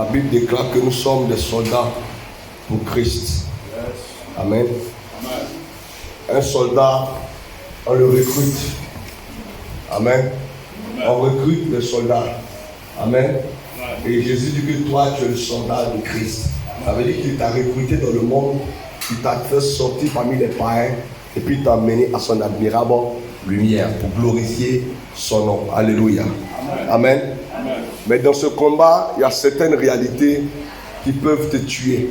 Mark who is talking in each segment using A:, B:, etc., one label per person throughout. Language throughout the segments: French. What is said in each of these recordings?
A: La Bible déclare que nous sommes des soldats pour Christ. Amen. Un soldat, on le recrute. Amen. On recrute les soldats. Amen. Et Jésus dit que toi, tu es le soldat de Christ. Ça veut dire qu'il t'a recruté dans le monde, il t'a fait sortir parmi les païens et puis il t'a amené à son admirable lumière pour glorifier son nom. Alléluia. Amen. Mais dans ce combat, il y a certaines réalités qui peuvent te tuer,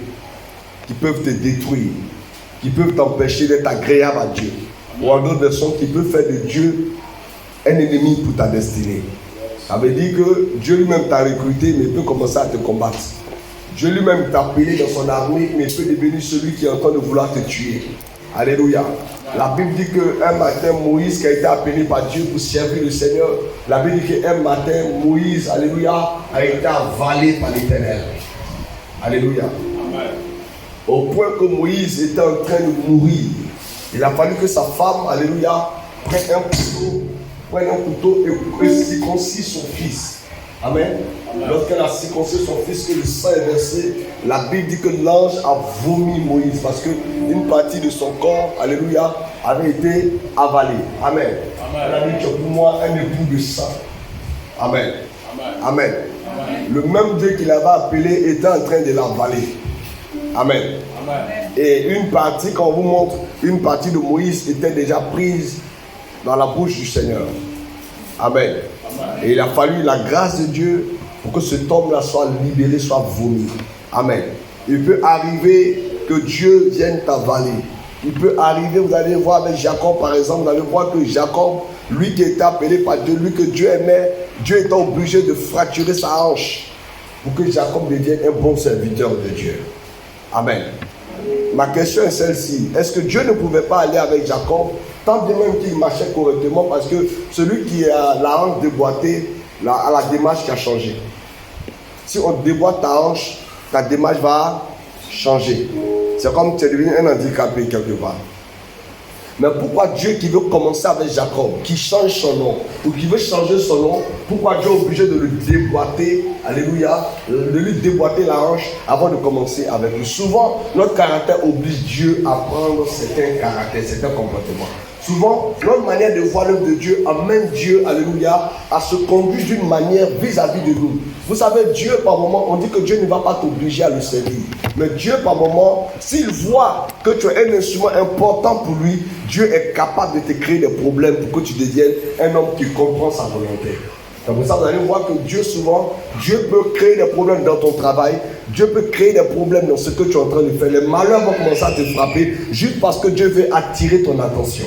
A: qui peuvent te détruire, qui peuvent t'empêcher d'être agréable à Dieu. Ou en d'autres versions, qui peuvent faire de Dieu un ennemi pour ta destinée. Ça veut dire que Dieu lui-même t'a recruté, mais il peut commencer à te combattre. Dieu lui-même t'a appelé dans son armée, mais il peut devenir celui qui est en train de vouloir te tuer. Alléluia. La Bible dit qu'un matin, Moïse, qui a été appelé par Dieu pour servir le Seigneur, la Bible dit qu'un matin, Moïse, alléluia, a été avalé par l'Éternel. Alléluia. Amen. Au point que Moïse était en train de mourir, il a fallu que sa femme, alléluia, prenne un couteau et circoncis son fils. Amen. Lorsqu'elle a circoncis son fils, que le sang est versé, la Bible dit que l'ange a vomi Moïse parce qu'une partie de son corps, alléluia, avait été avalée. Amen. Elle a dit que pour moi, un époux de sang. Amen. Amen. Le même Dieu qui l'avait appelé était en train de l'avaler. Amen. Et une partie, quand on vous montre, une partie de Moïse était déjà prise dans la bouche du Seigneur. Amen. Et il a fallu la grâce de Dieu pour que cet homme-là soit libéré, soit vomi. Amen. Il peut arriver que Dieu vienne t'avaler. Il peut arriver, vous allez voir avec Jacob par exemple, vous allez voir que Jacob, lui qui était appelé par Dieu, lui que Dieu aimait, Dieu était obligé de fracturer sa hanche pour que Jacob devienne un bon serviteur de Dieu. Amen. Ma question est celle-ci. Est-ce que Dieu ne pouvait pas aller avec Jacob, tant bien même qu'il marchait correctement, parce que celui qui a la hanche déboîtée a la démarche qui a changé. Si on déboîte ta hanche, ta démarche va changer. C'est comme tu es devenu un handicapé quelque part. Mais pourquoi Dieu qui veut commencer avec Jacob, qui change son nom, ou qui veut changer son nom, pourquoi Dieu est obligé de le déboîter, alléluia, de lui déboîter la hanche avant de commencer avec lui? Souvent, notre caractère oblige Dieu à prendre certains caractères, certains comportements. Souvent, notre manière de voir l'œuvre de Dieu amène Dieu, alléluia, à se conduire d'une manière vis-à-vis de nous. Vous savez, Dieu, par moment, on dit que Dieu ne va pas t'obliger à le servir. Mais Dieu, par moment, s'il voit que tu es un instrument important pour lui, Dieu est capable de te créer des problèmes pour que tu deviennes un homme qui comprend sa volonté. Donc pour ça, vous allez voir que Dieu, souvent, Dieu peut créer des problèmes dans ton travail. Dieu peut créer des problèmes dans ce que tu es en train de faire. Les malheurs vont commencer à te frapper juste parce que Dieu veut attirer ton attention.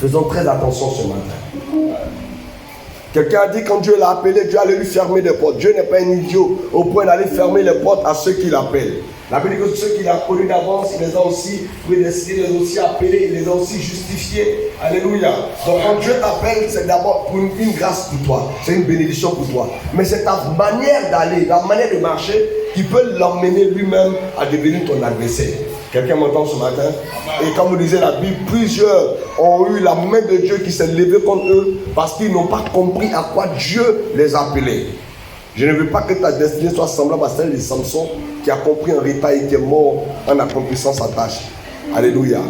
A: Faisons très attention ce matin. Quelqu'un a dit quand Dieu l'a appelé, Dieu allait lui fermer des portes. Dieu n'est pas un idiot au point d'aller fermer les portes à ceux qui l'appellent. La Bible dit que ceux qu'il a connus d'avance, il les a aussi prédestinés, il les a aussi appelés, il les a aussi justifiés. Alléluia. Donc quand Dieu t'appelle, c'est d'abord pour une grâce pour toi. C'est une bénédiction pour toi. Mais c'est ta manière d'aller, ta manière de marcher qui peut l'emmener lui-même à devenir ton adversaire. Quelqu'un m'entend ce matin? Et comme vous disait la Bible, plusieurs ont eu la main de Dieu qui s'est levée contre eux parce qu'ils n'ont pas compris à quoi Dieu les appelait. Je ne veux pas que ta destinée soit semblable à celle de Samson qui a compris en retard et qui est mort en accomplissant sa tâche. Alléluia.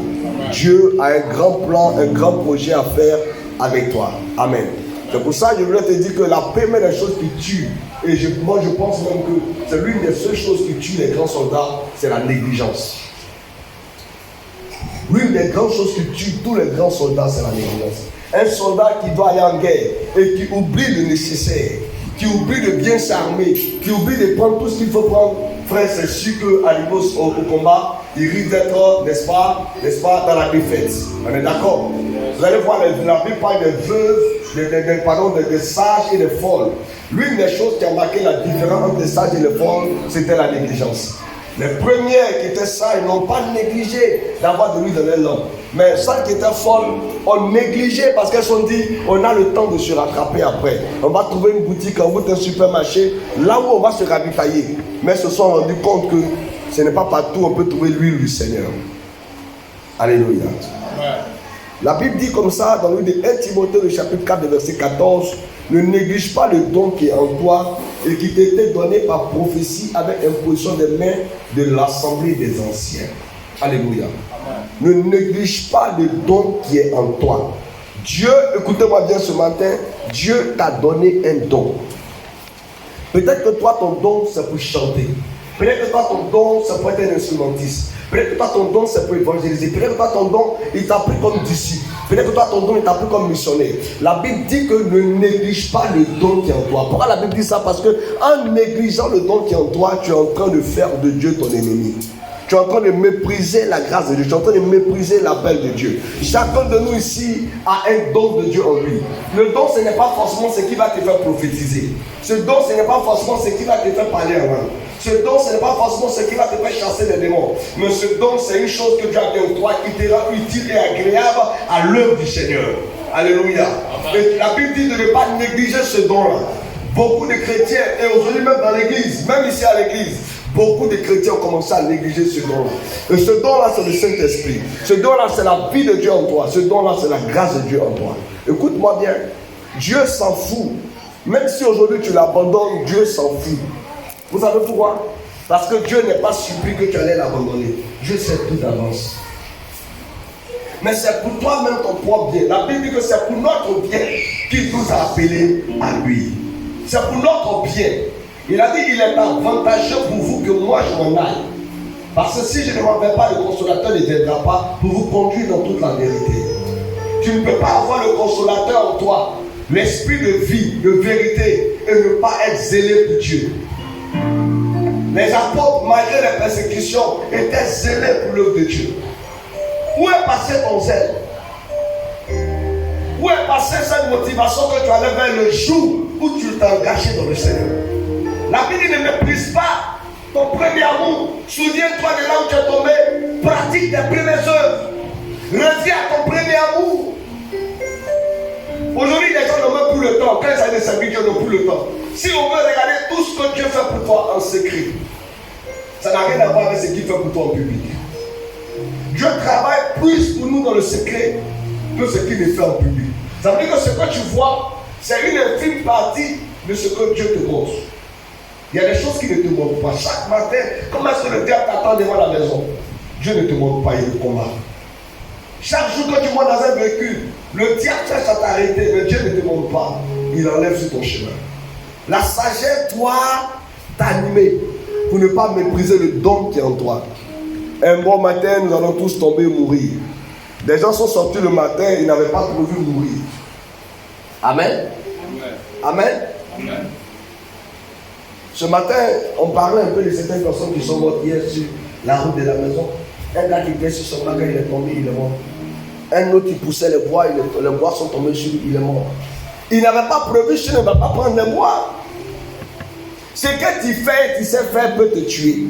A: Dieu a un grand plan, un grand projet à faire avec toi. Amen. C'est pour ça que je voulais te dire que la première des choses qui tue, et moi je pense même que c'est l'une des seules choses qui tue les grands soldats, c'est la négligence. L'une des grandes choses qui tue tous les grands soldats, c'est la négligence. Un soldat qui doit aller en guerre et qui oublie le nécessaire, qui oublie de bien s'armer, qui oublie de prendre tout ce qu'il faut prendre, frère, c'est sûr qu'arrivé au combat, il risque d'être, n'est-ce pas, dans la défaite. On est d'accord? Vous allez voir, la Bible parle des veuves, des sages et des folles. L'une des choses qui a marqué la différence entre les sages et les folles, c'était la négligence. Les premières qui étaient sages n'ont pas négligé d'avoir de l'huile dans leur lampe. Mais celles qui étaient folles ont négligé parce qu'elles se sont dit, on a le temps de se rattraper après. On va trouver une boutique, on va trouver un supermarché, là où on va se ravitailler. Mais elles se sont rendues compte que ce n'est pas partout où on peut trouver l'huile du Seigneur. Alléluia. La Bible dit comme ça, dans le livre de 1 Timothée, le chapitre 4, verset 14, ne néglige pas le don qui est en toi, et qui t'était donné par prophétie avec imposition des mains de l'assemblée des anciens. Alléluia. Ne néglige pas le don qui est en toi. Dieu, écoutez-moi bien ce matin, Dieu t'a donné un don. Peut-être que toi, ton don, c'est pour chanter. Peut-être que toi, ton don, c'est pour être un instrumentiste. Peut-être que toi, ton don, c'est pour évangéliser. Peut-être que toi, ton don, il t'a pris comme disciple. Peut-être que toi, ton don, il t'a pris comme missionnaire. La Bible dit que ne néglige pas le don qui est en toi. Pourquoi la Bible dit ça? Parce que en négligeant le don qui est en toi, tu es en train de faire de Dieu ton ennemi. Tu es en train de mépriser la grâce de Dieu. Tu es en train de mépriser l'appel de Dieu. Chacun de nous ici a un don de Dieu en lui. Le don, ce n'est pas forcément ce qui va te faire prophétiser. Ce don, ce n'est pas forcément ce qui va te faire parler en langue. Ce don, ce n'est pas forcément ce qui va te faire chasser les démons. Mais ce don, c'est une chose que Dieu a mis en toi qui te rend utile et agréable à l'œuvre du Seigneur. Alléluia. Et la Bible dit de ne pas négliger ce don-là. Beaucoup de chrétiens, et aujourd'hui même dans l'église, même ici à l'église, beaucoup de chrétiens ont commencé à négliger ce don-là. Et ce don-là, c'est le Saint-Esprit. Ce don-là, c'est la vie de Dieu en toi. Ce don-là, c'est la grâce de Dieu en toi. Écoute-moi bien. Dieu s'en fout. Même si aujourd'hui tu l'abandonnes, Dieu s'en fout. Vous savez pourquoi? Parce que Dieu n'est pas surpris que tu allais l'abandonner. Dieu sait tout d'avance. Mais c'est pour toi-même ton propre bien. La Bible dit que c'est pour notre bien qu'il nous a appelés à lui. C'est pour notre bien. Il a dit qu'il est avantageux pour vous que moi je m'en aille. Parce que si je ne m'en vais pas, le consolateur ne viendra pas pour vous conduire dans toute la vérité. Tu ne peux pas avoir le consolateur en toi, l'esprit de vie, de vérité, et ne pas être zélé pour Dieu. Les apôtres, malgré les persécutions, étaient zélés pour l'œuvre de Dieu. Où est passé ton zèle? Où est passée cette motivation que tu avais vers le jour où tu t'es engagé dans le Seigneur? La Bible ne méprise pas ton premier amour. Souviens-toi de là où tu es tombé. Pratique tes premières œuvres. Reviens à ton premier amour. Aujourd'hui, les gens n'ont même plus le temps. Quand ils allaient servir Dieu, n'ont plus le temps. Si on veut regarder tout ce que Dieu fait pour toi en secret, ça n'a rien à voir avec ce qu'il fait pour toi en public. Dieu travaille plus pour nous dans le secret que ce qu'il fait en public. Ça veut dire que ce que tu vois, c'est une infime partie de ce que Dieu te montre. Il y a des choses qui ne te montrent pas. Chaque matin, comment est-ce que le diable t'attend devant la maison? Dieu ne te montre pas, il te combat. Chaque jour que tu montes dans un véhicule, le diable cherche à t'arrêter, mais Dieu ne te montre pas. Il enlève sur ton chemin. La sagesse doit t'animer pour ne pas mépriser le don qui est en toi. Un bon matin, nous allons tous tomber et mourir. Des gens sont sortis le matin, ils n'avaient pas prévu mourir. Amen. Amen. Amen. Ce matin, on parlait un peu de certaines personnes qui sont mortes hier sur la route de la maison. Un gars qui était sur son bac, il est tombé, il est mort. Un autre qui poussait les bois, les bois sont tombés sur lui, il est mort. Il n'avait pas prévu, je ne vais pas prendre les bois. Ce que tu fais, tu sais faire peut te tuer.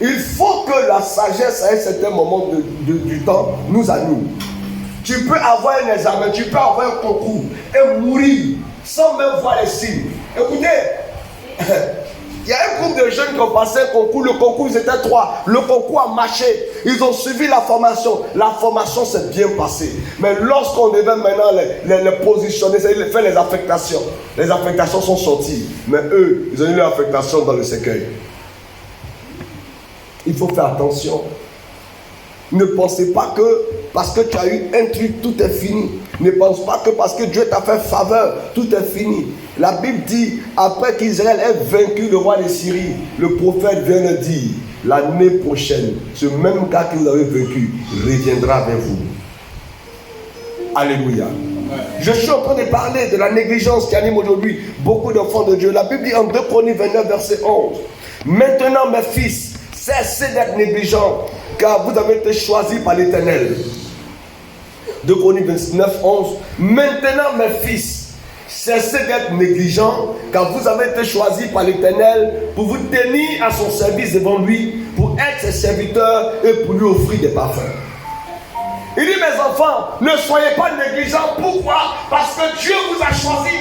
A: Il faut que la sagesse à un certain moment du temps nous anime. Tu peux avoir un examen, tu peux avoir un concours et mourir sans même voir les signes. Écoutez, il y a un groupe de jeunes qui ont passé un concours. Le concours, ils étaient 3. Le concours a marché. Ils ont suivi la formation. La formation s'est bien passée. Mais lorsqu'on devait maintenant les positionner, c'est-à-dire faire les affectations sont sorties. Mais eux, ils ont eu leur affectation dans le cercueil. Il faut faire attention. Ne pensez pas que parce que tu as eu un truc, tout est fini. Ne pense pas que parce que Dieu t'a fait faveur, tout est fini. La Bible dit, après qu'Israël ait vaincu le roi de Syrie, le prophète vient de dire, l'année prochaine, ce même gars que vous avez vaincu reviendra vers vous. Alléluia. Je suis en train de parler de la négligence qui anime aujourd'hui beaucoup d'enfants de Dieu. La Bible dit en 2 Chroniques 29, verset 11. Maintenant, mes fils, cessez d'être négligents, car vous avez été choisis par l'Éternel. 2 Chroniques 29, 11. Maintenant, mes fils, cessez d'être négligents, car vous avez été choisis par l'Éternel pour vous tenir à son service devant lui, pour être ses serviteurs et pour lui offrir des parfums. Il dit, mes enfants, ne soyez pas négligents. Pourquoi? Parce que Dieu vous a choisi.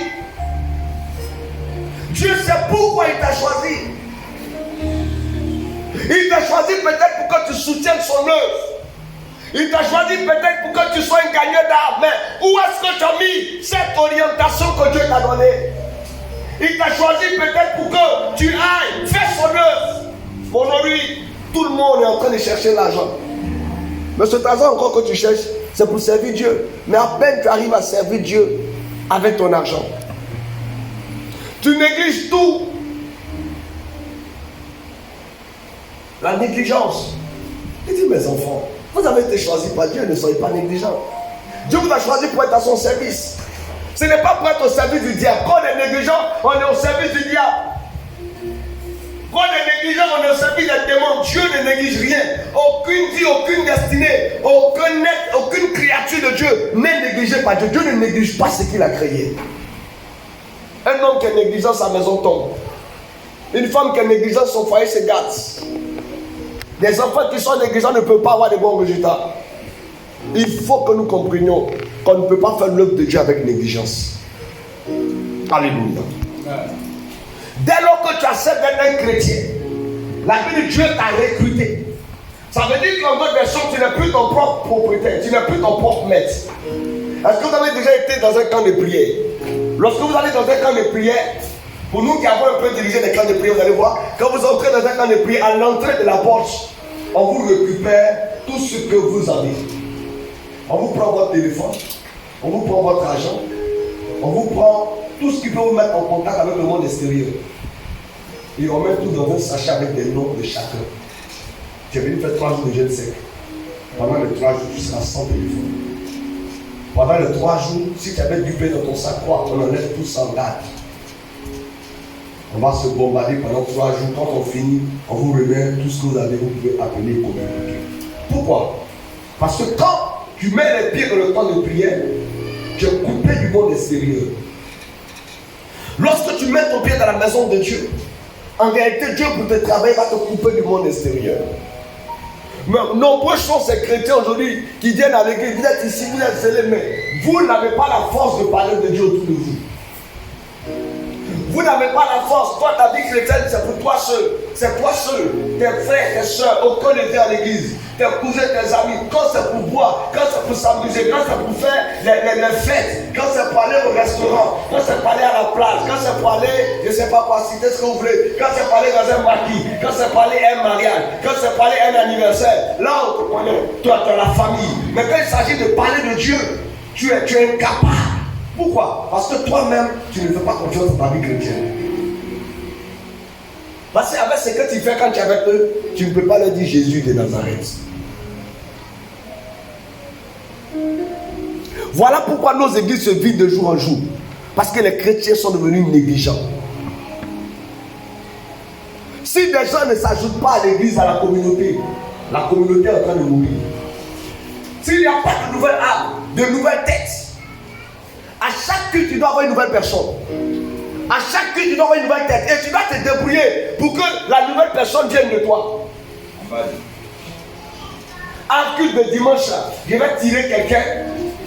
A: Dieu sait pourquoi il t'a choisi. Il t'a choisi peut-être pour que tu soutiennes son œuvre. Il t'a choisi peut-être pour que tu sois un gagneur d'âme. Mais où est-ce que tu as mis cette orientation que Dieu t'a donnée? Il t'a choisi peut-être pour que tu ailles faire son œuvre. Aujourd'hui, tout le monde est en train de chercher l'argent. Mais cet argent encore que tu cherches, c'est pour servir Dieu. Mais à peine tu arrives à servir Dieu avec ton argent. Tu négliges tout. La négligence. Il dit, mes enfants, vous avez été choisis par Dieu, ne soyez pas négligents. Dieu vous a choisi pour être à son service. Ce n'est pas pour être au service du diable. Quand on est négligent, on est au service du diable. Quand on est négligent, on est au service des démons. Dieu ne néglige rien. Aucune vie, aucune destinée, aucun être, aucune créature de Dieu n'est négligée par Dieu. Dieu ne néglige pas ce qu'il a créé. Un homme qui est négligent, sa maison tombe. Une femme qui est négligente, son foyer se gâte. Des enfants qui sont négligents ne peuvent pas avoir de bons résultats. Il faut que nous comprenions qu'on ne peut pas faire l'œuvre de Dieu avec négligence. Alléluia. Dès lors que tu acceptes d'être un chrétien, la vie de Dieu t'a recruté. Ça veut dire qu'en d'autres versions, tu n'es plus ton propre propriétaire, tu n'es plus ton propre maître. Est-ce que vous avez déjà été dans un camp de prière? Lorsque vous allez dans un camp de prière, pour nous qui avons un peu dirigé des camps de prière, vous allez voir, quand vous entrez dans un camp de prière, à l'entrée de la porte, on vous récupère tout ce que vous avez. On vous prend votre téléphone, on vous prend votre argent, on vous prend tout ce qui peut vous mettre en contact avec le monde extérieur. Et on met tout dans un sachet avec des noms de chacun. Tu es venu faire 3 jours de jeûne sec. Pendant les 3 jours, tu seras sans téléphone. Pendant les 3 jours, si tu avais du pain dans ton sac, quoi, on enlève tout sans date. On va se bombarder pendant 3 jours. Quand on finit, on vous remet tout ce que vous avez, vous pouvez appeler communauté. Pourquoi? Parce que quand tu mets les pieds dans le temps de prière, tu es coupé du monde extérieur. Lorsque tu mets ton pied dans la maison de Dieu, en réalité, Dieu pour te travailler va te couper du monde extérieur. Mais nombreux sont ces chrétiens aujourd'hui qui viennent à l'église. Vous êtes ici, vous êtes zélés, mais vous n'avez pas la force de parler de Dieu autour de vous. Vous n'avez pas la force. Toi, ta vie chrétienne, c'est pour toi seul. C'est toi seul. Tes frères, tes soeurs, aucun n'était à l'église. Tes cousins, tes amis. Quand c'est pour boire, quand c'est pour s'amuser, quand c'est pour faire les fêtes, quand c'est pour aller au restaurant, quand c'est pour aller à la plage, quand c'est pour aller, je ne sais pas quoi, citer ce que vous voulez, quand c'est pour aller dans un maquis, quand c'est pour aller à un mariage, quand c'est pour aller à un anniversaire. Là, on te connaît. Toi, tu as la famille. Mais quand il s'agit de parler de Dieu, tu es incapable. Pourquoi? Parce que toi-même, tu ne fais pas confiance à ta vie chrétienne. Parce qu'avec ce que tu fais quand tu es avec eux, tu ne peux pas leur dire Jésus de Nazareth. Voilà pourquoi nos églises se vident de jour en jour. Parce que les chrétiens sont devenus négligents. Si des gens ne s'ajoutent pas à l'église, à la communauté est en train de mourir. S'il n'y a pas de nouvelles âmes, de nouvelles têtes, à chaque culte, tu dois avoir une nouvelle personne. À chaque culte, tu dois avoir une nouvelle tête. Et tu dois te débrouiller pour que la nouvelle personne vienne de toi. Un culte de dimanche, là, je vais tirer quelqu'un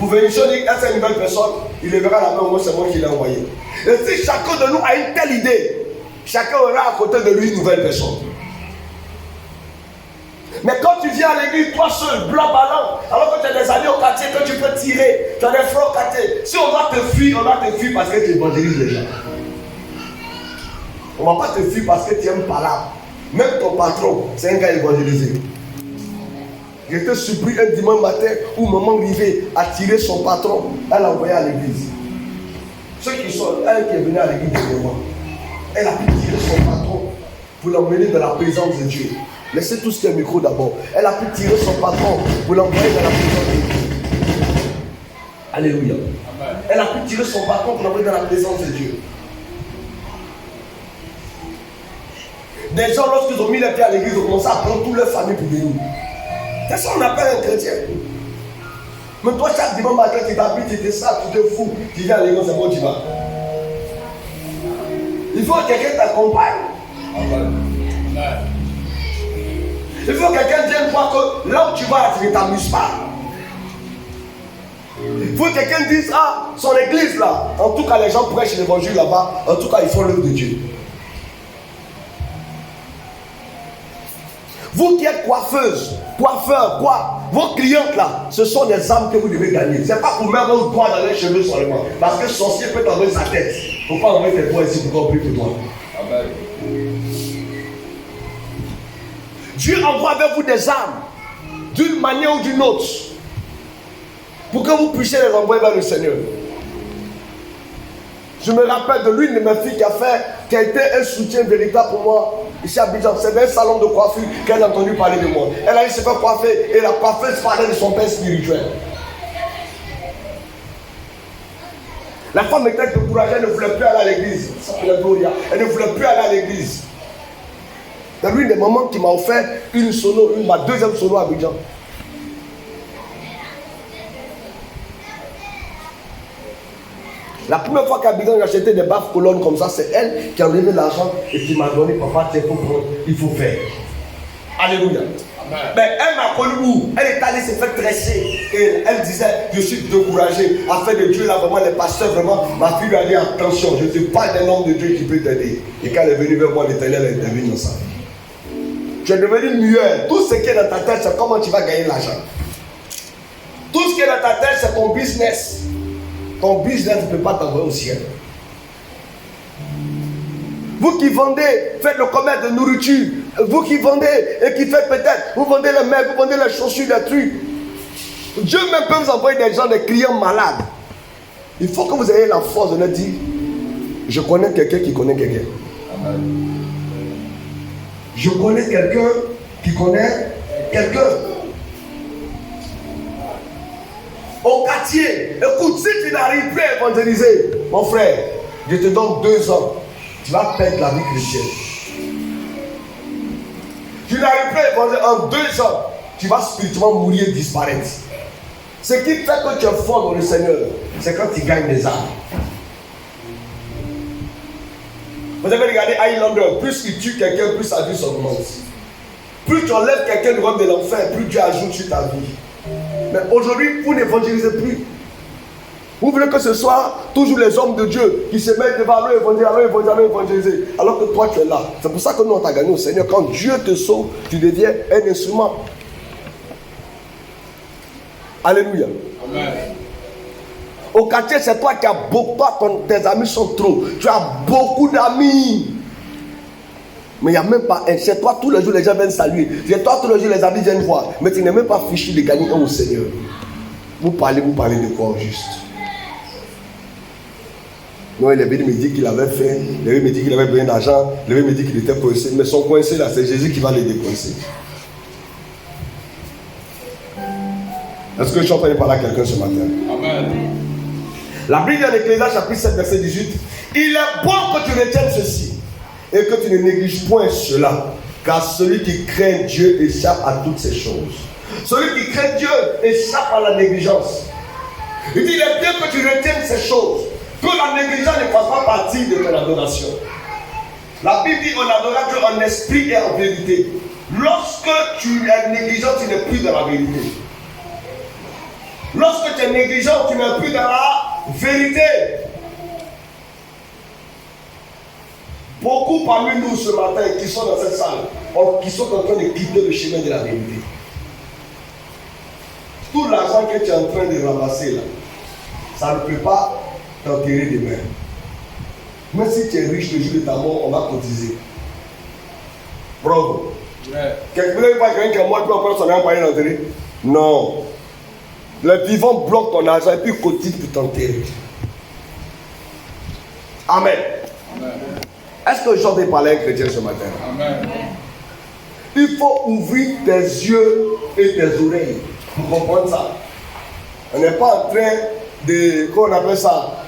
A: pour venir choisir une nouvelle personne. Il lèvera la main, moi c'est moi qui l'ai envoyé. Et si chacun de nous a une telle idée, chacun aura à côté de lui une nouvelle personne. Mais quand tu viens à l'église, toi seul, blanc ballon, alors que tu as des amis au quartier que tu peux tirer, tu as des frères au quartier. Si on va te fuir, on va te fuir parce que tu évangélises les gens. On ne va pas te fuir parce que tu aimes pas là. Même ton patron, c'est un gars évangélisé. J'étais surpris un dimanche matin où maman Rivet a tiré son patron, elle l'a envoyé à l'église. Ceux qui sont, elle qui est venue à l'église dernièrement, elle a pu tirer son patron pour l'emmener dans la présence de Dieu. Laissez tout ce qui est micro d'abord. Elle a pu tirer son patron pour l'envoyer dans la présence de Dieu. Alléluia. Amen. Elle a pu tirer son patron pour l'envoyer dans la présence de Dieu. Des gens, lorsqu'ils ont mis les pieds à l'église, ils ont commencé à prendre toute leur famille pour venir. C'est ça qu'on appelle un chrétien. Mais toi, chaque dimanche matin, tu t'habilles, tu te sers, tu te fous, tu viens à l'église, c'est bon, tu vas. Il faut que quelqu'un t'accompagne. Il faut que quelqu'un vienne voir que là où tu vas, tu ne t'amuses pas. Il faut que quelqu'un dise, ah, son église là, en tout cas les gens prêchent l'évangile là-bas, en tout cas ils font l'œuvre de Dieu. Vous qui êtes coiffeuse, coiffeur, quoi, vos clientes là, ce sont des âmes que vous devez gagner. C'est pas pour mettre vos doigts dans les cheveux seulement. Parce que le sorcier peut t'enlever sa tête. Il ne faut pas enlever tes doigts ici pour qu'on prie pour toi. Amen. Dieu envoie avec vous des âmes, d'une manière ou d'une autre, pour que vous puissiez les envoyer vers le Seigneur. Je me rappelle de l'une de mes filles qui a été un soutien véritable pour moi ici à Abidjan. C'est un salon de coiffure qu'elle a entendu parler de moi. Elle a dit se faire coiffer et la coiffeuse parlait de son père spirituel. La femme était découragée, elle ne voulait plus aller à l'église. Elle ne voulait plus aller à l'église. C'est l'une des mamans qui m'a offert ma deuxième solo à Abidjan. La première fois qu'à Abidjan j'ai acheté des baffes colonnes comme ça, c'est elle qui a enlevé l'argent et qui m'a donné, papa, tiens, il faut faire. Alléluia. Mais elle m'a connu où? Elle est allée se faire tresser. Et elle disait, je suis découragée. Afin de Dieu, là, vraiment, les pasteurs, vraiment, ma fille lui a dit, attention, je ne suis pas un homme de Dieu qui peut t'aider. Et quand elle est venue vers moi, l'Éternel est intervenu dans sa vie. Tu es devenu muet. Tout ce qui est dans ta tête, c'est comment tu vas gagner l'argent. Tout ce qui est dans ta tête, c'est ton business. Ton business ne peut pas t'envoyer au ciel. Vous qui vendez, faites le commerce de nourriture. Vous qui vendez et qui faites peut-être, vous vendez les meubles, vous vendez les chaussures, les trucs. Dieu même peut vous envoyer des gens, des clients malades. Il faut que vous ayez la force de leur dire, je connais quelqu'un qui connaît quelqu'un. Je connais quelqu'un qui connaît quelqu'un. Au quartier, écoute, si tu n'arrives plus à évangéliser, mon frère, je te donne 2 ans, tu vas perdre la vie chrétienne. Tu n'arrives plus à évangéliser en 2 ans, tu vas spirituellement mourir et disparaître. Ce qui fait que tu es fort dans le Seigneur, c'est quand tu gagnes des âmes. Vous avez regardé Highlander, plus il tue quelqu'un, plus sa vie s'augmente. Plus tu enlèves quelqu'un du royaume de l'enfer, plus Dieu ajoute sur ta vie. Mais aujourd'hui, vous n'évangélisez plus. Vous voulez que ce soit toujours les hommes de Dieu qui se mettent devant évangéliser, alors que toi tu es là. C'est pour ça que nous on t'a gagné au Seigneur. Quand Dieu te sauve, tu deviens un instrument. Alléluia. Amen. Au quartier, c'est toi qui as beaucoup, tes amis sont trop. Tu as beaucoup d'amis. Mais il n'y a même pas un. C'est toi tous les jours les gens viennent saluer. C'est toi tous les jours les amis viennent voir. Mais tu n'es même pas fichu de gagner un au Seigneur. Vous parlez de quoi au juste? Non, il est venu me dire qu'il avait faim. Il est venu me dire qu'il avait besoin d'argent. Il est venu me dire qu'il était coincé. Mais son coincé là, c'est Jésus qui va les décoincer. Est-ce que je suis en train de parler à quelqu'un ce matin? Amen. La Bible en Ecclésiaste chapitre 7 verset 18. Il est bon que tu retiennes ceci et que tu ne négliges point cela, car celui qui craint Dieu échappe à toutes ces choses. Celui qui craint Dieu échappe à la négligence. Il dit, il est bien que tu retiennes ces choses, que la négligence ne fasse pas partie de ton adoration. La Bible dit, on adorera Dieu en esprit et en vérité. Lorsque tu es négligent, tu n'es plus dans la vérité. Lorsque tu es négligent, tu n'es plus dans la vérité. Beaucoup parmi nous ce matin qui sont dans cette salle, qui sont en train de quitter le chemin de la vérité. Tout l'argent que tu es en train de ramasser là, ça ne peut pas t'enterrer demain. Même si tu es riche le jour de ta mort, on va cotiser. Bravo. Quelqu'un ne va quelqu'un qui est mort, puis encore son argent pour aller l'enterrer. Non. Le vivant bloque ton argent et puis cotise pour t'enterrer. Amen. Amen. Est-ce que j'en ai parlé à un chrétien ce matin? Amen. Il faut ouvrir tes yeux et tes oreilles pour comprendre ça. On n'est pas en train de, comment on appelle ça,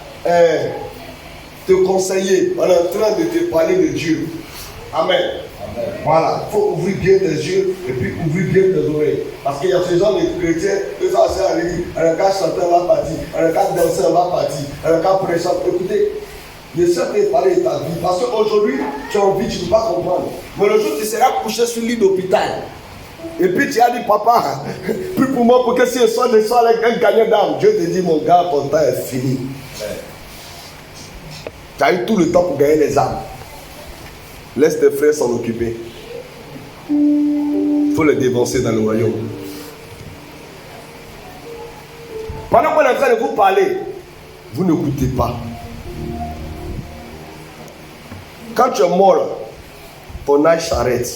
A: te conseiller. On est en train de te parler de Dieu. Amen. Amen. Voilà, il faut ouvrir bien tes yeux et puis ouvrir bien tes oreilles. Parce qu'il y a ces gens de chrétiens, eux ça c'est à l'église, un cas chanteur va partir, un cas danseur va partir, un cas prêcheur. Écoutez, je sais te parler de ta vie. Parce qu'aujourd'hui, tu as envie, tu ne peux pas comprendre. Mais le jour où tu seras couché sur le lit d'hôpital, et puis tu as dit, papa, plus pour moi, pour que si je sois avec un gagnant d'âme, Dieu te dit, mon gars, ton temps est fini. Tu as eu tout le temps pour gagner les âmes. Laisse tes frères s'en occuper. Il faut les dévancer dans le royaume. Pendant qu'on est en train de vous parler, vous n'écoutez pas. Quand tu es mort, ton âge s'arrête.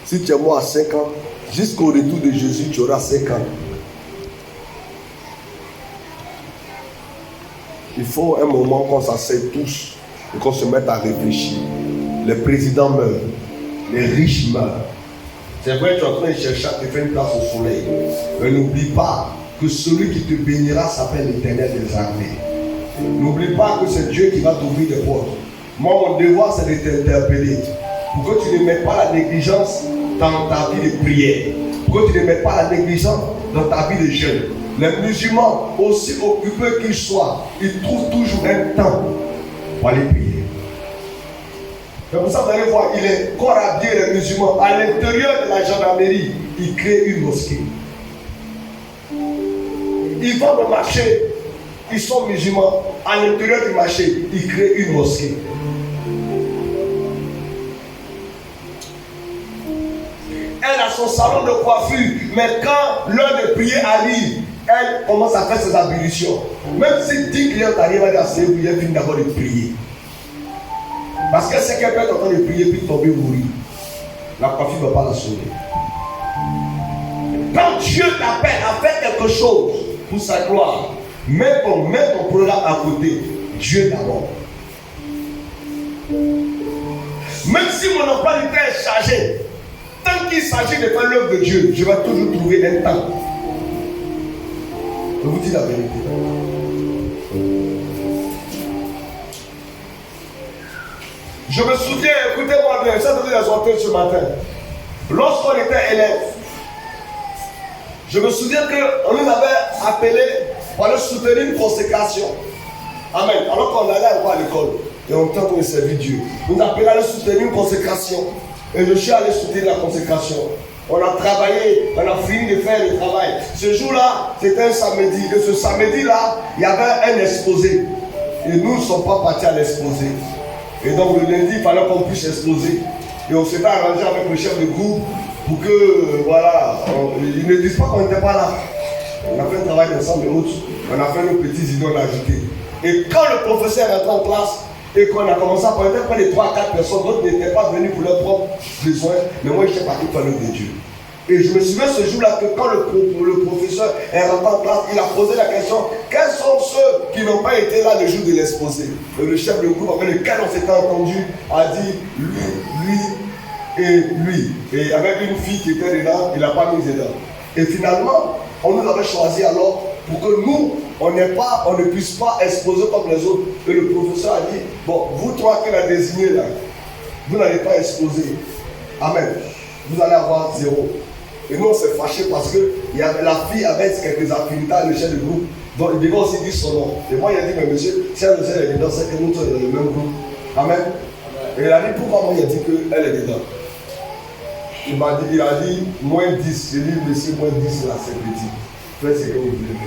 A: Si tu es mort à 5 ans, jusqu'au retour de Jésus, tu auras 5 ans. Il faut un moment qu'on s'asseye tous et qu'on se mette à réfléchir. Les présidents meurent, les riches meurent. C'est vrai, tu es en train de chercher à te faire une place au soleil. Mais n'oublie pas que celui qui te bénira s'appelle l'Éternel des armées. N'oublie pas que c'est Dieu qui va t'ouvrir des portes. Moi, mon devoir, c'est de t'interpeller. Pour que tu ne mettes pas la négligence dans ta vie de prière. Pour que tu ne mettes pas la négligence dans ta vie de jeûne. Les musulmans, aussi occupés qu'ils soient, ils trouvent toujours un temps pour aller prier. C'est pour ça que vous allez voir, il est corps habillé, les musulmans. À l'intérieur de la gendarmerie, ils créent une mosquée. Ils vont au marché, ils sont musulmans. À l'intérieur du marché, ils créent une mosquée. Elle a son salon de coiffure, mais quand l'heure de prier arrive, elle commence à faire ses ablutions. Même si 10 clients arrivent à dire c'est vous, elle finit d'abord de prier. Parce qu'elle sait qu'elle peut être en train de prier puis tomber mourir. La coiffure ne va pas la sauver. Quand Dieu t'appelle à faire quelque chose pour sa gloire, mets ton programme à côté. Dieu d'abord. Même si mon emploi du temps est chargé, tant qu'il s'agit de faire l'œuvre de Dieu, je vais toujours trouver un temps. Je vous dis la vérité. Je me souviens, écoutez-moi bien, ça devait sortir ce matin. Lorsqu'on était élèves, je me souviens qu'on nous avait appelé pour aller soutenir une consécration. Amen. Alors qu'on allait encore à l'école et on tente de servir Dieu. Nous appelons à aller soutenir une consécration. Et je suis allé soutenir la consécration. On a travaillé, on a fini de faire le travail. Ce jour-là, c'était un samedi. Et ce samedi-là, il y avait un exposé. Et nous ne sommes pas partis à l'exposé. Et donc le lundi, il fallait qu'on puisse exposer. Et on s'était arrangé avec le chef de groupe pour que, voilà, ils ne disent pas qu'on n'était pas là. On a fait un travail ensemble et autres. On a fait nos petits idées, on a ajouté. Et quand le professeur est rentré en classe, et qu'on a commencé à parler près de 3 à 4 personnes, d'autres n'étaient pas venus pour leurs propres besoins, mais moi j'étais parti pour l'œuvre de Dieu. Et je me souviens ce jour-là que quand le professeur est rentré en classe, il a posé la question, quels sont ceux qui n'ont pas été là le jour de l'exposé? Et le chef de groupe avec lequel on s'était entendu a dit lui et lui. Et avec une fille qui était dedans, il n'a pas mis dedans. Et finalement, on nous avait choisi alors pour que nous, on ne puisse pas exposer comme les autres. Et le professeur a dit, bon, vous trois qu'il a désigné là, vous n'allez pas exposer. Amen. Vous allez avoir 0. Et nous, on s'est fâchés parce que la fille avait quelques affinités à l'échelle du groupe. Donc, il devait aussi dire son nom. Et moi, il a dit, mais monsieur, si elle est dedans, c'est que nous sommes dans le même groupe. Amen. Et il a dit, pourquoi moi, il a dit qu'elle est dedans? Il a dit, moins 10. J'ai dit, monsieur, moins 10 là, c'est petit. Faites ce que vous voulez.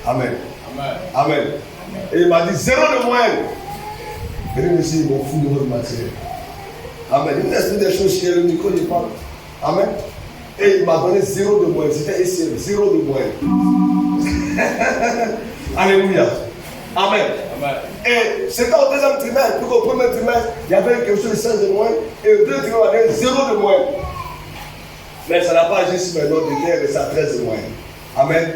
A: Amen. Amen. Amen. Et il m'a dit 0 de moyenne. Et lui, monsieur, il m'en fout de votre matière. Amen. Il me dit des choses chez le micro, il parle. Amen. Et il m'a donné 0 de moyenne. C'était ici, 0 de moyenne. Alléluia. Amen. Amen. Et c'était au deuxième trimestre. Puis au premier trimestre, il y avait quelque chose de 16 de moyenne. Et au deuxième trimestre, il y avait 0 de moyenne. Mais ça n'a pas agi sur mes notes de guerre, mais ça a 13 de moyenne. Amen.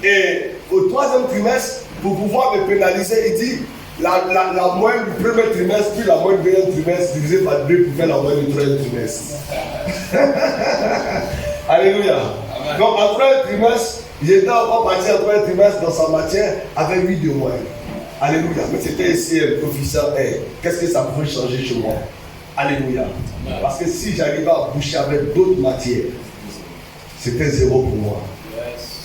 A: Et au troisième trimestre, pour pouvoir me pénaliser, il dit la moyenne du premier trimestre, puis la moyenne du deuxième trimestre, divisé par 2 pour faire la moyenne du troisième trimestre. Alléluia. Amen. Donc en troisième trimestre, j'étais encore parti en troisième trimestre dans sa matière avec 8 de moyenne. Alléluia. Mais c'était ici un professeur. Qu'est-ce que ça pouvait changer chez moi? Alléluia. Amen. Parce que si j'arrivais à boucher avec d'autres matières, c'était 0 pour moi.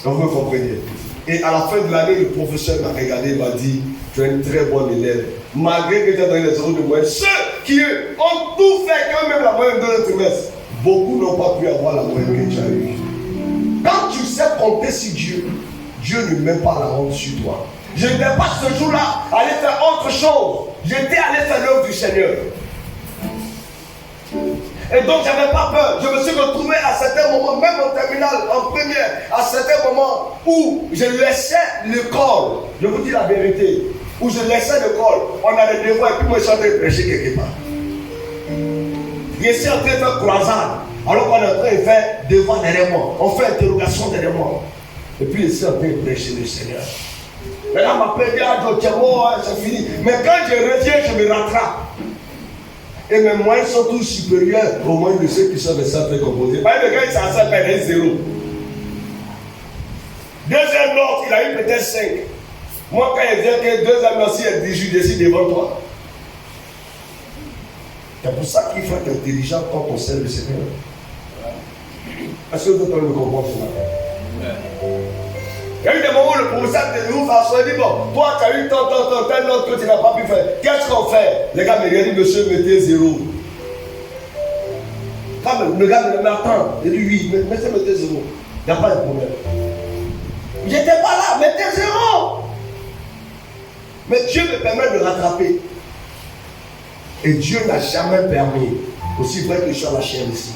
A: Donc vous comprenez. Et à la fin de l'année, le professeur m'a regardé et m'a dit, tu es une très bonne élève. Malgré que tu as donné les 0 de moyenne, ceux qui ont tout fait quand même la moyenne de notre trimestre, beaucoup n'ont pas pu avoir la moyenne que tu as eue. Quand tu sais compter sur Dieu, Dieu ne met pas la honte sur toi. Je n'étais pas ce jour-là aller faire autre chose. J'étais allé faire l'œuvre du Seigneur. Et donc, je n'avais pas peur. Je me suis retrouvé à certains moments, même en terminale, en première, à certains moments où je laissais l'école. Je vous dis la vérité. Où je laissais l'école. On a des devoirs et puis moi, je suis en train de prêcher quelque part. Je suis en train de faire croisade. Alors qu'on est en train de faire devoir derrière moi. On fait interrogation derrière moi. Et puis, je suis en train de prêcher le Seigneur. Et là, ma père dit, ah, c'est fini. Mais quand je reviens, je me rattrape. Et mes moyens sont tous supérieurs aux moyens de ceux qui sont des centres composés. Par exemple, quand il s'en sort, il a 0. Deuxième note, il a eu peut-être 5. Moi, quand il vient que deuxième note, il est 18 ici devant toi. C'est pour ça qu'il faut être intelligent quand on sert le Seigneur. Est-ce que vous pouvez me comprendre ce matin? Il y a eu des moments où le professeur de nous a dit, bon, toi tu as eu tant, tel autre que tu n'as pas pu faire. Qu'est-ce qu'on fait? Les gars me disent, monsieur, mettez 0. Quand le gars me dit, attends, il dit oui, mettez 0. Il n'y a pas de problème. J'étais pas là, mettez 0. Mais Dieu me permet de rattraper. Et Dieu n'a jamais permis, aussi vrai que je suis à la chair ici,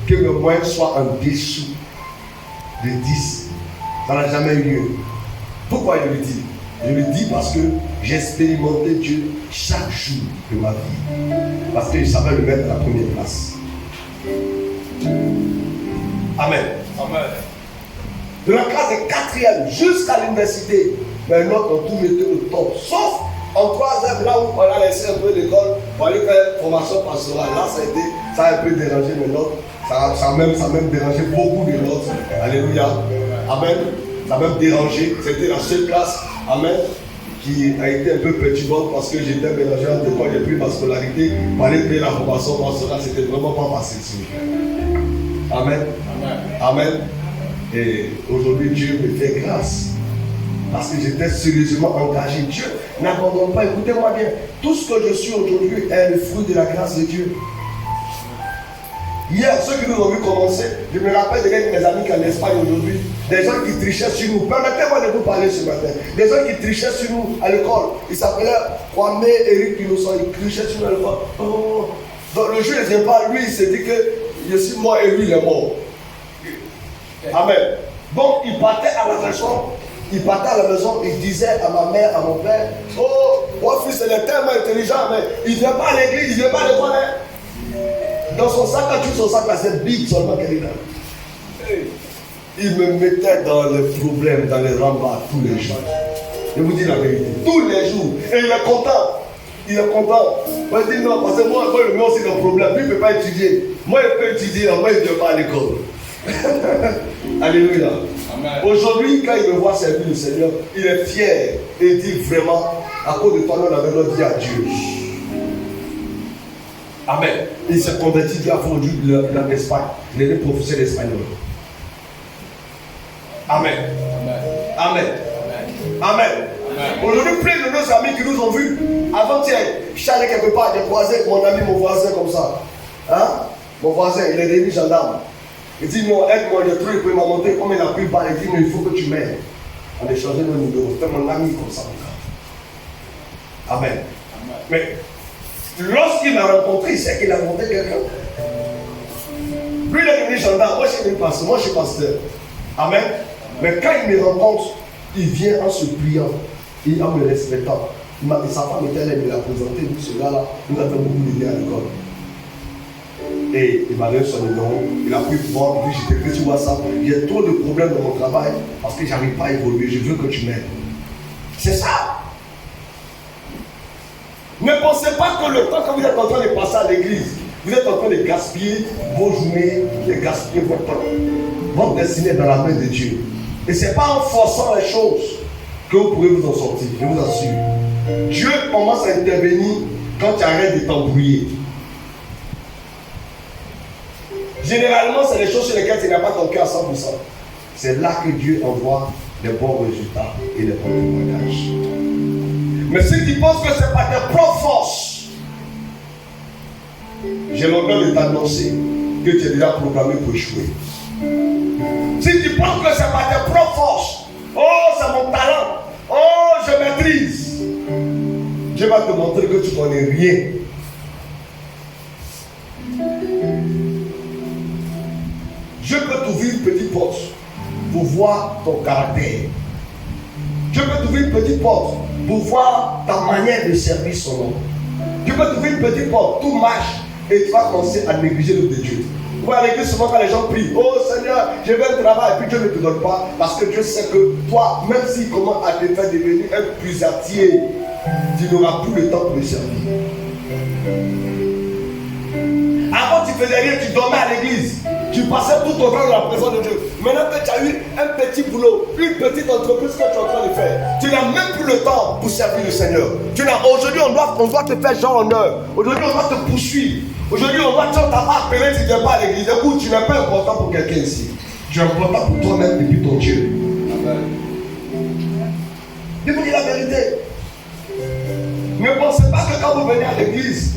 A: que le moyen soit en dessous de 10. Ça n'a jamais eu lieu. Pourquoi je le dis? Je le dis parce que j'ai expérimenté Dieu chaque jour de ma vie. Parce que je savais le mettre à la première place. Amen. Amen. De la classe de 4e jusqu'à l'université, mais notre on tout mettait au top. Sauf en 3e, là où on a laissé un peu l'école pour aller faire formation pastorale. Là, ça a un peu dérangé mes notes. Ça a même dérangé beaucoup de notes. Alléluia. Amen. Ça m'a même dérangé. C'était la seule classe, amen, qui a été un peu perturbante parce que j'étais mélangé entre quand j'ai pris ma scolarité. Pour aller faire la formation pastorale, c'était vraiment pas facile. Amen. Amen. Et aujourd'hui, Dieu me fait grâce. Parce que j'étais sérieusement engagé. Dieu n'abandonne pas. Écoutez-moi bien. Tout ce que je suis aujourd'hui est le fruit de la grâce de Dieu. Hier, ceux qui nous ont vu commencer, je me rappelle de mes amis qui en Espagne aujourd'hui, des gens qui trichaient sur nous. Permettez-moi de vous parler ce matin. Des gens qui trichaient sur nous à l'école. Ils s'appelaient Kwame, Eric Innocent. Ils trichaient sur nous à l'école. Oh. Donc le jeu ne vient pas. Lui, il s'est dit que je suis mort et lui, il est mort. Amen. Donc, il partait à la maison. Il partait à la maison. Il disait à ma mère, à mon père, oh, mon fils, il est tellement intelligent, mais il ne vient pas à l'église, il ne vient pas à l'école. Dans son sac, quand tu son sac, c'est big seulement qu'il a. Il me mettait dans les problèmes, dans les rembats tous les jours. Je vous dis la vérité, tous les jours. Et il est content. Il est content. Moi, je dis non, parce que moi, le mien aussi, le problème. Lui, il ne peut pas étudier. Moi, il peut étudier, moi, il ne vient pas à l'école. Alléluia. Aujourd'hui, quand il me voit servir le Seigneur, il est fier et il dit vraiment, à cause de toi, on avait notre vie à Dieu. Amen. Il s'est converti, Dieu a fondu l'Espagne. Il était professeur d'espagnol. Amen. Amen. Amen. Aujourd'hui, plein de nos amis qui nous ont vus, avant-hier, je suis allé quelque part, j'ai croisé mon ami, mon voisin comme ça. Hein? Mon voisin, il est devenu gendarme. Il dit non, aide-moi, le truc, il peut monter comme il a pris par. Il dit, mais il faut que tu m'aides. On a changé nos numéros. C'était mon ami comme ça. Amen. Mais lorsqu'il m'a rencontré, il sait qu'il a rencontré quelqu'un. Lui, il est devenu gendarme. Moi, je suis pasteur. Moi, je suis pasteur. Amen. Mais quand il me rencontre, il vient en se pliant et en me respectant. Sa femme était là, il me l'a présenté. Lui, ce gars-là, nous avons beaucoup aidé à l'école. Et il m'a donné son numéro, il a pris voir, puis j'étais pris sur WhatsApp. Il y a trop de problèmes dans mon travail parce que je n'arrive pas à évoluer. Je veux que tu m'aides. C'est ça. Ne pensez pas que le temps que vous êtes en train de passer à l'église, vous êtes en train de gaspiller vos journées, de gaspiller votre temps. Votre destinée est dans la main de Dieu. Et ce n'est pas en forçant les choses que vous pourrez vous en sortir, je vous assure. Dieu commence à intervenir quand tu arrêtes de t'embrouiller. Généralement, c'est les choses sur lesquelles tu n'as pas ton cœur à 100%. C'est là que Dieu envoie les bons résultats et les bons témoignages. Mais si tu penses que c'est par tes propres forces, j'ai l'honneur de t'annoncer que tu es déjà programmé pour échouer. Si tu penses que c'est par tes propres forces, oh, c'est mon talent, oh, je maîtrise, Dieu va te montrer que tu ne connais rien. porte pour voir ton caractère. Dieu peut t'ouvrir une petite porte pour voir ta manière de servir son nom. Dieu peut t'ouvrir une petite porte, tout marche et tu vas commencer à négliger l'œuvre de Dieu. Vous voyez à l'église souvent quand les gens prient, oh Seigneur, je veux un travail, et puis Dieu ne te donne pas, parce que Dieu sait que toi, même s'il commence à te faire devenir un puisatier, tu n'auras plus le temps pour le servir. Avant tu faisais rien, tu dormais à l'église, tu passais tout ton temps dans la présence de Dieu. Maintenant que tu as eu un petit boulot, une petite entreprise que tu es en train de faire, tu n'as même plus le temps pour servir le Seigneur. Aujourd'hui on doit te faire genre honneur. Aujourd'hui on doit te poursuivre. Aujourd'hui on doit te appeler si tu n'es pas à l'église. Écoute, tu n'es pas important pour quelqu'un ici. Tu es important pour toi-même et puis ton Dieu. Amen. Je vous dis la vérité. Ne pensez pas que quand vous venez à l'église,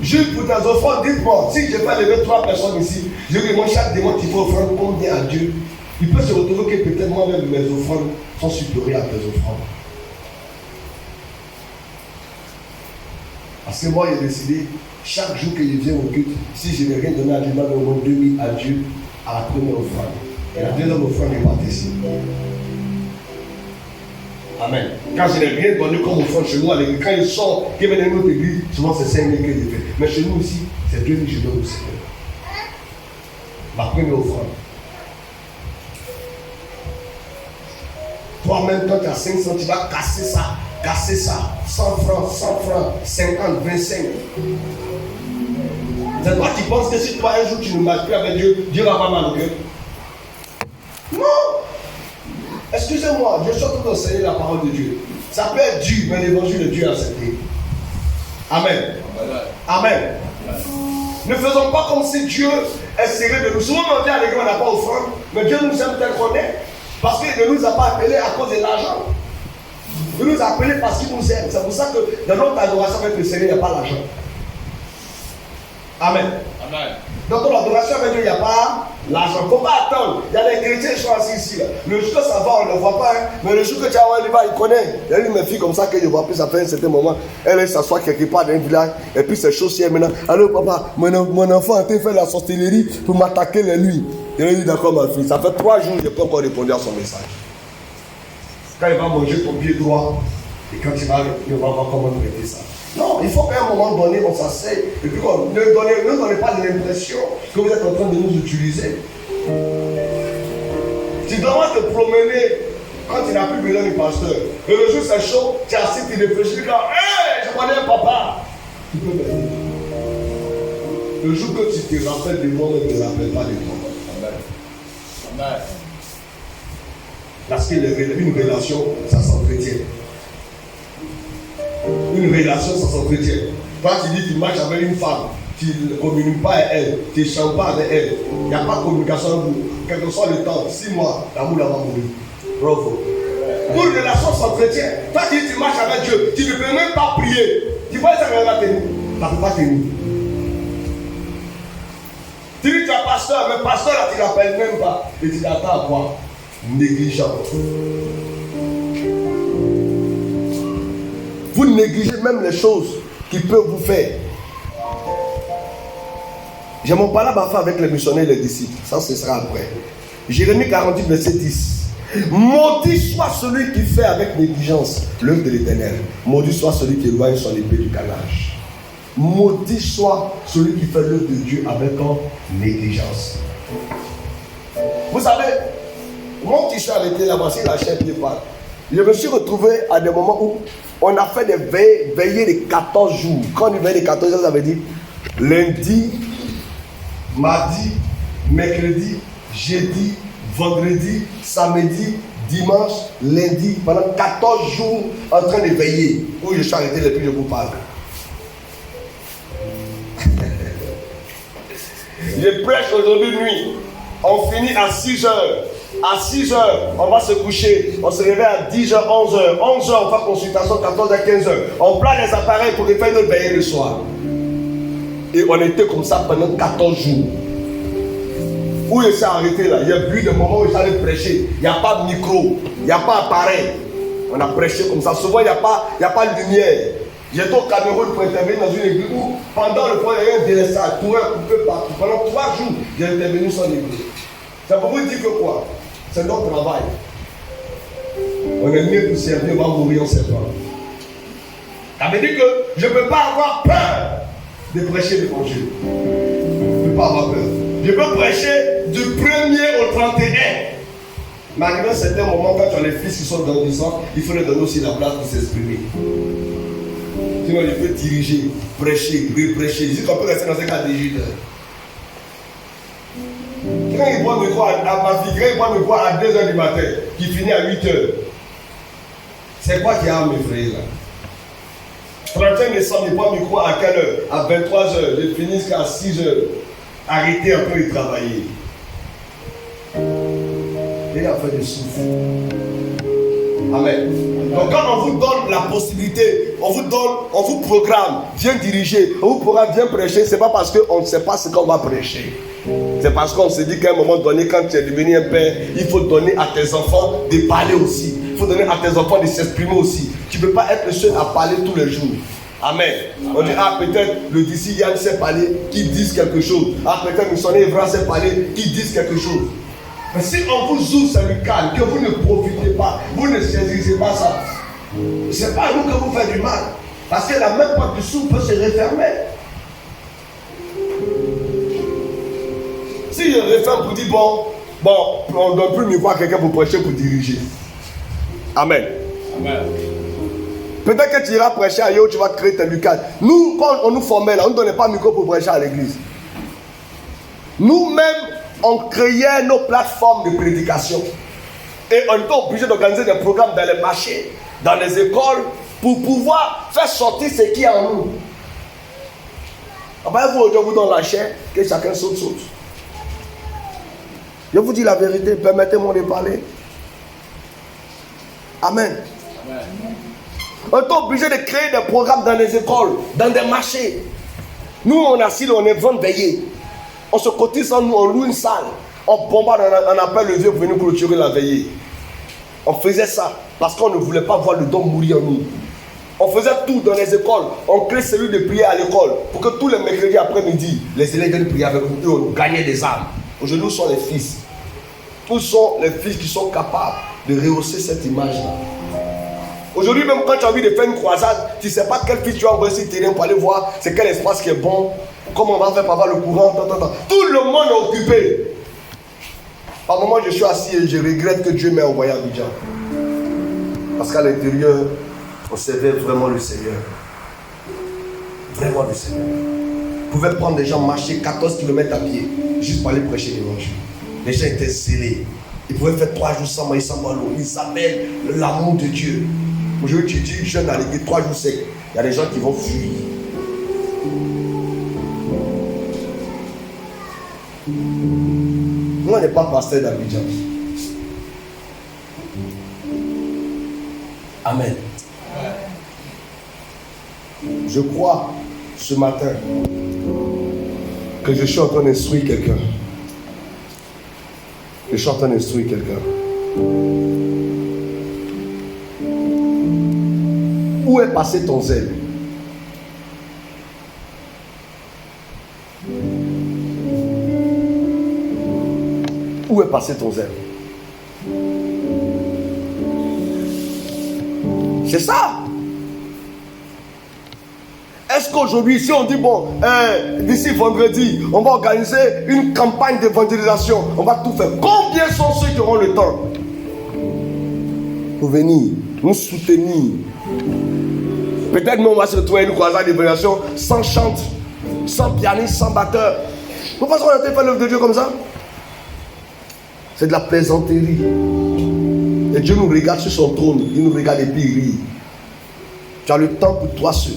A: juste pour tes offrandes, dites-moi, si je vais lever 3 personnes ici, je lui demande chaque dimanche qu'il faut offrir combien à Dieu. Il peut se retrouver que peut-être moi-même mes offrandes sont supérieures à tes offrandes. Parce que moi j'ai décidé, chaque jour que je viens au culte, si je n'ai rien donné à Dieu, je vais au moins 2000 à Dieu à la première offrande. Et la deuxième offrande est partie ici. Amen. Quand je n'ai rien donné comme offrande chez nous à l'église, quand il sort, qu'il vient dans notre église, souvent c'est 5 000 que je fais. Mais chez nous aussi, c'est 2 000 que je donne au Seigneur. La première offrande. Toi-même, quand tu as 500, tu vas casser ça. 100 francs, 50, 25. C'est toi qui penses que si toi un jour tu ne marches plus avec Dieu, Dieu va pas mal au cœur. Non! Excusez-moi, je suis en train d'enseigner la parole de Dieu. Ça peut être dur, mais l'évangile de Dieu a accepté. Amen. Amen. Ne faisons pas comme si Dieu est serré de nous. Souvent on dit à l'église on n'a pas offrande, mais Dieu nous aime tel qu'on est. Parce qu'il ne nous a pas appelés à cause de l'argent. Il nous a appelés parce qu'il nous aime. C'est pour ça que dans notre adoration avec le Seigneur, il n'y a pas l'argent. Amen. Amen. Dans ton adoration avec Dieu, il n'y a pas l'argent. Il ne faut pas attendre. Il y a des chrétiens qui sont assis ici. Là. Le jour que ça va, on ne le voit pas. Hein. Mais le jour que tu as un livre, il connaît. Il y a une fille comme ça que je ne vois plus, ça fait un certain moment. Elle s'assoit quelque part dans un village. Et puis c'est chaud hier maintenant. Alors papa, mon enfant a été fait la sorcellerie pour m'attaquer les nuits. Il a dit d'accord ma fille. Ça fait 3 jours que je n'ai pas encore répondu à son message. Quand il va manger ton pied droit, et quand il va voir comment traiter ça. Non, il faut qu'à un moment donné, on s'asseye, et puis ne donnez pas l'impression que vous êtes en train de nous utiliser. Tu dois te promener quand tu n'as plus besoin du pasteur. Et le jour c'est chaud, tu es assis, tu réfléchis, tu dis, hey, je connais un papa. Tu peux venir. Le jour que tu te rappelles de moi, ne te rappelle pas de toi. Amen. Amen. Parce qu'une relation, ça s'entretient. Une relation, ça s'entretient. Toi, tu dis que tu marches avec une femme, tu ne communiques pas avec elle, tu n'échanges pas avec elle. Il n'y a pas de communication avec vous. Quel que soit le temps, 6 mois, l'amour va mourir. Bravo. Pour une relation s'entretient. Toi, tu dis que tu marches avec Dieu, tu ne peux même pas prier. Tu vois, ça ne va pas tenir. Ça ne peut pas tenir. Tu dis que tu es pasteur, mais pasteur, là, tu ne l'appelles même pas. Et tu t'attends à quoi? Négligent. Vous négligez même les choses qui peuvent vous faire. J'ai mon parabafin avec les missionnaires et les disciples. Ça, ce sera après. Jérémie 48, verset 10. Maudit soit celui qui fait avec négligence l'œuvre de l'Éternel. Maudit soit celui qui éloigne son épée du canage. Maudit soit celui qui fait l'œuvre de Dieu avec négligence. Vous savez, moi qui suis arrêté là-bas, c'est la chaîne qui parle. Je me suis retrouvé à des moments où on a fait des veillées de 14 jours. Quand on veille de 14 jours, ça veut dire lundi, mardi, mercredi, jeudi, vendredi, samedi, dimanche, lundi, pendant 14 jours en train de veiller. Où je suis arrêté et puis je vous parle. Je prêche aujourd'hui nuit. On finit à 6 heures. À 6 heures, on va se coucher. On se réveille à 10 heures, 11 heures. 11 heures, on fait consultation, 14 à 15 heures. On place les appareils pour faire notre veillée le soir. Et on était comme ça pendant 14 jours. Où il s'est arrêté là? Il y a eu des moments où il allait prêcher. Il n'y a pas de micro, il n'y a pas d'appareil. On a prêché comme ça. Souvent, il n'y a pas de lumière. J'étais au Cameroun pour intervenir dans une église où, pendant le point, il y a eu un délestage. Tout un coupé partout. Pendant 3 jours, j'ai intervenu sans église. Ça pour vous dire que quoi? C'est notre travail. On est mieux pour servir, on va mourir en servant. Ça veut dire que je ne peux pas avoir peur de prêcher l'évangile. Je ne peux pas avoir peur. Je peux prêcher du 1er au 31. Mais arrivé à un certain moment, quand tu as les fils qui sont grandissants, il faut leur donner aussi la place pour s'exprimer. Sinon, il peut diriger, prêcher, reprêcher. Je dis qu'on peut rester dans un cas de gîte. Quand il boit le quoi à ma fille, quand il boit le quoi à 2h du matin, qui finit à 8h, c'est quoi qui a mes frères là? 31 décembre, il boit le quoi à quelle heure? À 23h, je finis jusqu'à 6h. Arrêtez un peu de travailler. Et en fait de souffle. Amen. Donc quand on vous donne la possibilité, on vous programme, viens diriger, on vous programme, viens prêcher, c'est pas parce qu'on ne sait pas ce qu'on va prêcher. C'est parce qu'on se dit qu'à un moment donné, quand tu es devenu un père, il faut donner à tes enfants de parler aussi. Il faut donner à tes enfants de s'exprimer aussi. Tu ne peux pas être le seul à parler tous les jours. Amen. On dit, ah peut-être le d'ici Yann sait parler, qu'il dise quelque chose. Ah peut-être le sonné Evra sait parler, qu'il dise quelque chose. Mais si on vous ouvre ça lui calme, que vous ne profitez pas, vous ne saisissez pas ça, c'est pas à nous que vous faites du mal. Parce que la même porte du sou peut se refermer. Si je referme pour dire, bon, on ne donne plus mieux à quelqu'un pour prêcher, pour diriger. Amen. Amen. Peut-être que tu iras prêcher ailleurs, tu vas créer tes lucas. Nous, quand on nous formait là, on ne donnait pas micro pour prêcher à l'église. Nous-mêmes, on créait nos plateformes de prédication. Et on était obligé d'organiser des programmes dans les marchés, dans les écoles, pour pouvoir faire sortir ce qui est en nous. Après, vous, aujourd'hui, dans la chair, que chacun saute. Je vous dis la vérité, permettez-moi de parler. Amen. Amen. On est obligé de créer des programmes dans les écoles, dans des marchés. Nous, on est assis, on est 20 veillés. On se cotise en nous, on loue une salle. On bombarde, on appelle le vieux pour venir clôturer la veillée. On faisait ça parce qu'on ne voulait pas voir le don mourir en nous. On faisait tout dans les écoles. On crée celui de prière à l'école pour que tous les mercredis après-midi, les élèves viennent prier avec nous. On gagnait des âmes. Aujourd'hui, où sont les fils? Où sont les fils qui sont capables de rehausser cette image-là? Aujourd'hui, même quand tu as envie de faire une croisade, tu ne sais pas quel fils tu as envoyé sur le terrain pour aller voir c'est quel espace qui est bon, comment on va faire pour avoir le courant. Tout le monde est occupé. Par moment, je suis assis et je regrette que Dieu m'ait envoyé à Abidjan. Parce qu'à l'intérieur, on servait vraiment le Seigneur. Vraiment le Seigneur. Vous pouvez prendre des gens marcher 14 km à pied, juste pour aller prêcher l'évangile. Les gens étaient zélés. Ils pouvaient faire 3 jours sans manger, sans boire l'eau. Ils appellent l'amour de Dieu. Aujourd'hui, tu dis jeune à l'église, 3 jours secs. Il y a des gens qui vont fuir. Nous, on n'est pas pasteur d'Abidjan. Amen. Je crois ce matin que je suis en train d'instruire quelqu'un. Je suis en train d'instruire quelqu'un. Où est passé ton zèle? Où est passé ton zèle? C'est ça. Est-ce qu'aujourd'hui, si on dit, bon, d'ici vendredi, on va organiser une campagne d'évangélisation, on va tout faire. Combien sont ceux qui auront le temps pour venir nous soutenir? Peut-être nous, on va se retrouver à une croisade d'évangélisation sans chante, sans pianiste, sans batteur. Vous pensez qu'on a fait l'œuvre de Dieu comme ça? C'est de la plaisanterie. Et Dieu nous regarde sur son trône, il nous regarde et puis il rit. Tu as le temps pour toi seul.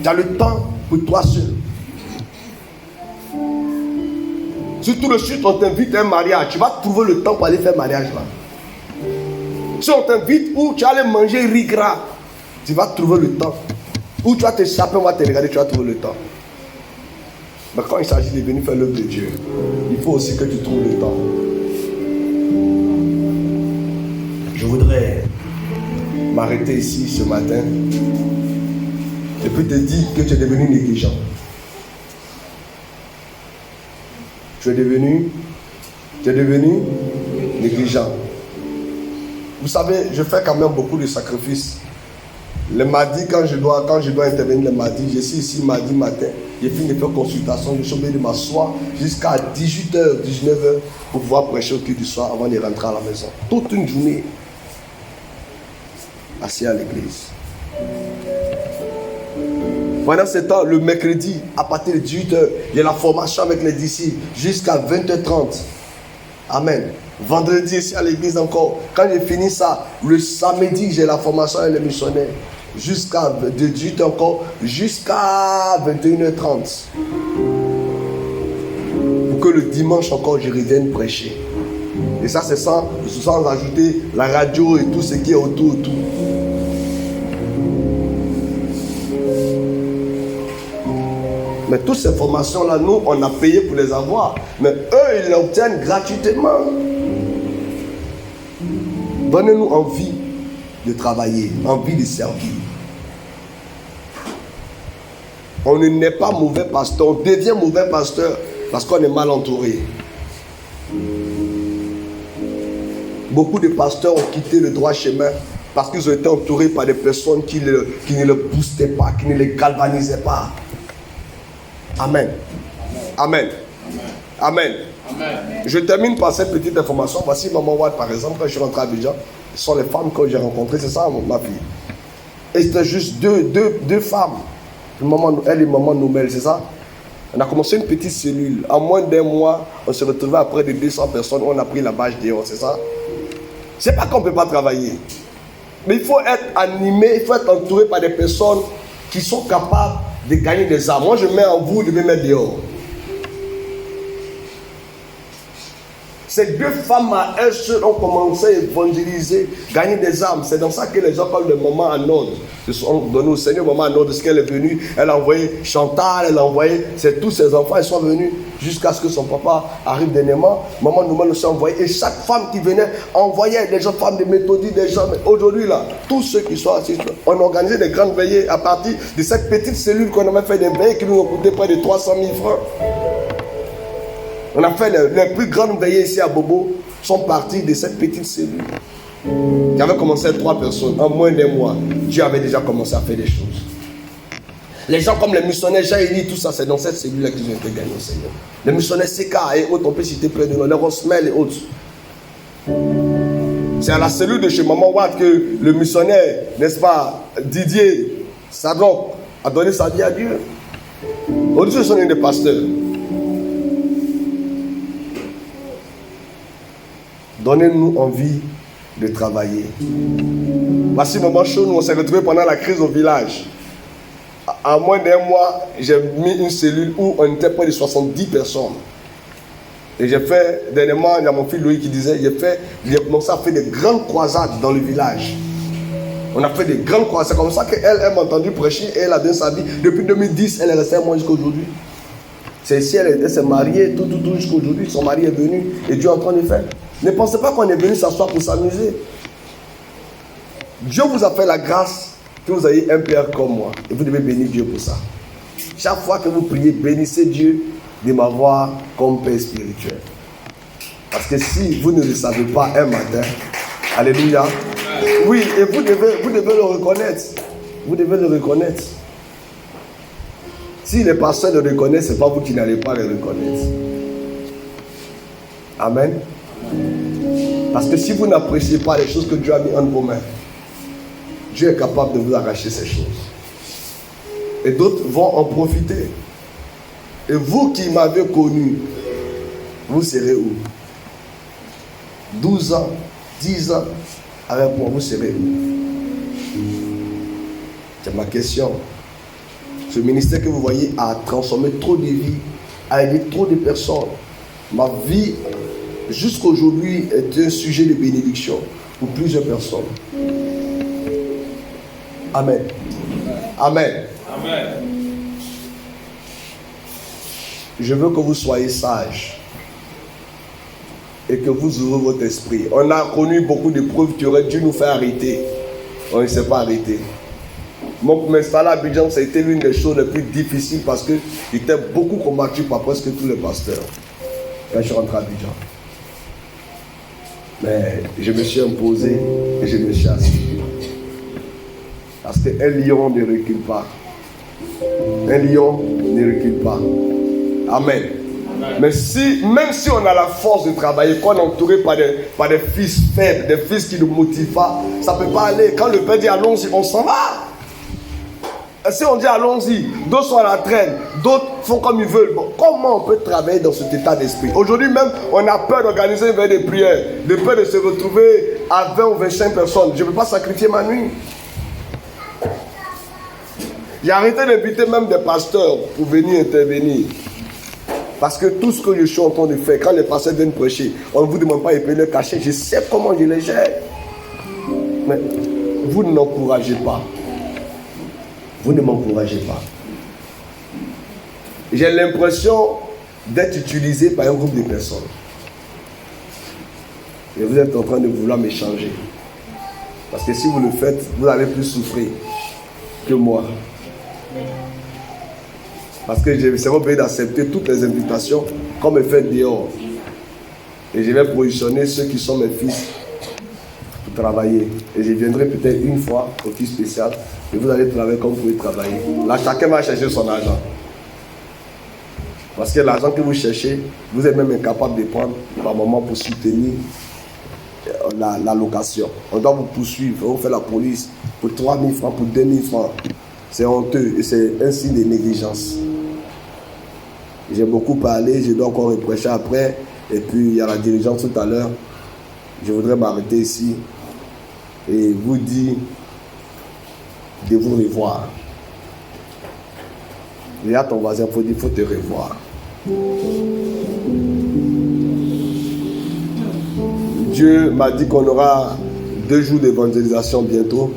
A: Tu as le temps pour toi seul. Si tout de suite on t'invite à un mariage, tu vas trouver le temps pour aller faire un mariage là. Si on t'invite où tu vas aller manger riz gras, tu vas trouver le temps. Où tu vas te saper, on va te regarder, tu vas trouver le temps. Mais quand il s'agit de venir faire l'œuvre de Dieu, il faut aussi que tu trouves le temps. Je voudrais m'arrêter ici ce matin et puis te dire que tu es devenu négligent. Tu es devenu négligent. Vous savez, je fais quand même beaucoup de sacrifices. Le mardi, quand je dois intervenir le mardi, je suis ici mardi matin. J'ai fini de faire consultation, je suis obligé de m'asseoir jusqu'à 18h, 19h pour pouvoir prêcher au culte du soir avant de rentrer à la maison. Toute une journée assis à l'église. Pendant ce temps, le mercredi, à partir de 18h, il y a la formation avec les disciples jusqu'à 20h30. Amen. Vendredi, ici à l'église encore. Quand j'ai fini ça, le samedi, j'ai la formation avec les missionnaires. Jusqu'à 18h encore, jusqu'à 21h30. Pour que le dimanche encore, je revienne prêcher. Et ça, c'est sans ajouter la radio et tout ce qui est autour. Mais toutes ces formations-là, nous, on a payé pour les avoir. Mais eux, ils les obtiennent gratuitement. Donnez-nous envie de travailler, envie de servir. On ne naît pas mauvais pasteur, on devient mauvais pasteur parce qu'on est mal entouré. Beaucoup de pasteurs ont quitté le droit chemin parce qu'ils ont été entourés par des personnes qui ne le boostaient pas, qui ne les galvanisaient pas. Amen. Amen. Amen. Amen. Je termine par cette petite information. Voici Maman Watt, par exemple, quand je suis rentré à Abidjan. Ce sont les femmes que j'ai rencontrées, c'est ça ma fille. Et c'était juste deux femmes. Elle et Maman Noumel, c'est ça. On a commencé une petite cellule. En moins d'un mois, on se retrouvait à près de 200 personnes. On a pris la bâche dehors, c'est ça. C'est pas qu'on ne peut pas travailler. Mais il faut être animé, il faut être entouré par des personnes qui sont capables de gagner des âmes. Moi, je mets en vous de me mettre dehors. Ces deux femmes à elles seules ont commencé à évangéliser, gagner des âmes. C'est dans ça que les gens parlent de maman en ordre. Ils se sont donnés au Seigneur, maman en ordre, ce qu'elle est venue. Elle a envoyé Chantal, elle a envoyé, c'est tous ses enfants, ils sont venus jusqu'à ce que son papa arrive dernièrement. Maman nous aussi envoyé. Et chaque femme qui venait envoyait des gens, femmes de méthodie, des gens. Mais aujourd'hui, là, tous ceux qui sont assis, on organisait des grandes veillées à partir de cette petite cellule qu'on avait fait des veillées qui nous ont coûté près de 300 000 francs. On a fait les plus grandes veillées ici à Bobo, sont partis de cette petite cellule. Qui avait commencé à 3 personnes. En moins d'un mois, Dieu avait déjà commencé à faire des choses. Les gens comme les missionnaires, Jaïli, tout ça, c'est dans cette cellule-là qu'ils ont été gagnés au Seigneur. Les missionnaires Seka et autres, on peut citer plein de noms, les Rosmel et autres. C'est à la cellule de chez Maman Watt que le missionnaire, n'est-ce pas, Didier Sadok, a donné sa vie à Dieu. Aujourd'hui, ce sont des pasteurs. Donnez-nous envie de travailler. Voici Maman Chaud, nous on s'est retrouvés pendant la crise au village. En moins d'un mois, j'ai mis une cellule où on était près de 70 personnes. Et j'ai fait, dernièrement, il y a mon fils Louis qui disait, j'ai commencé à faire des grandes croisades dans le village. On a fait des grandes croisades. C'est comme ça qu'elle m'a entendu prêcher et elle a donné sa vie. Depuis 2010, elle est restée à moi jusqu'à aujourd'hui. C'est ici, elle s'est mariée, tout jusqu'à aujourd'hui. Son mari est venu et Dieu est en train de faire. Ne pensez pas qu'on est venu s'asseoir pour s'amuser. Dieu vous a fait la grâce que vous ayez un père comme moi. Et vous devez bénir Dieu pour ça. Chaque fois que vous priez, bénissez Dieu de m'avoir comme père spirituel. Parce que si vous ne le savez pas un matin, alléluia. Oui, et vous devez le reconnaître. Vous devez le reconnaître. Si les pasteurs le reconnaissent, ce n'est pas vous qui n'allez pas le reconnaître. Amen. Parce que si vous n'appréciez pas les choses que Dieu a mis entre vos mains, Dieu est capable de vous arracher ces choses. Et d'autres vont en profiter. Et vous qui m'avez connu, vous serez où? 12 ans, 10 ans, avec moi, vous serez où? C'est ma question. Ce ministère que vous voyez a transformé trop de vies, a aidé trop de personnes. Ma vie, jusqu'à aujourd'hui, est un sujet de bénédiction pour plusieurs personnes. Amen. Amen. Amen. Je veux que vous soyez sages et que vous ouvrez votre esprit. On a connu beaucoup de preuves qui auraient dû nous faire arrêter. On ne s'est pas arrêté. Moi, pour m'installer à Abidjan, ça a été l'une des choses les plus difficiles parce que j'étais beaucoup combattu par presque tous les pasteurs. quand je suis rentré à Abidjan. Mais je me suis imposé et je me suis assis. Parce qu'un lion ne recule pas. Un lion ne recule pas. Amen. Mais même si on a la force de travailler, qu'on est entouré par des fils faibles, des fils qui ne nous motivent pas, ça ne peut pas aller. Quand le Père dit allons-y, on s'en va. Et si on dit allons-y, d'autres sont à la traîne, d'autres font comme ils veulent. Bon, comment on peut travailler dans cet état d'esprit? Aujourd'hui même, on a peur d'organiser une veille de prière, de peur de se retrouver à 20 ou 25 personnes. Je ne peux pas sacrifier ma nuit. J'ai arrêté d'inviter même des pasteurs pour venir intervenir. Parce que tout ce que je suis en train de faire, quand les pasteurs viennent prêcher, on ne vous demande pas de payer le cachet. Je sais comment je les gère. Mais vous ne m'encouragez pas. Vous ne m'encouragez pas. J'ai l'impression d'être utilisé par un groupe de personnes. Et vous êtes en train de vouloir m'échanger. Parce que si vous le faites, vous allez plus souffrir que moi. Parce que je serai obligé d'accepter toutes les invitations qu'on me fait dehors. Et je vais positionner ceux qui sont mes fils pour travailler. Et je viendrai peut-être une fois au fils spécial. Et vous allez travailler comme vous pouvez travailler. Là, chacun va chercher son argent. Parce que l'argent que vous cherchez, vous êtes même incapable de prendre par moment pour soutenir la location. On doit vous poursuivre, on vous fait la police pour 3 000 francs, pour 2 000 francs. C'est honteux et c'est un signe de négligence. J'ai beaucoup parlé, je dois encore reprêcher après. Et puis il y a la dirigeante tout à l'heure. Je voudrais m'arrêter ici et vous dire de vous revoir. Regarde ton voisin, il faut te revoir. Dieu m'a dit qu'on aura 2 jours d'évangélisation bientôt.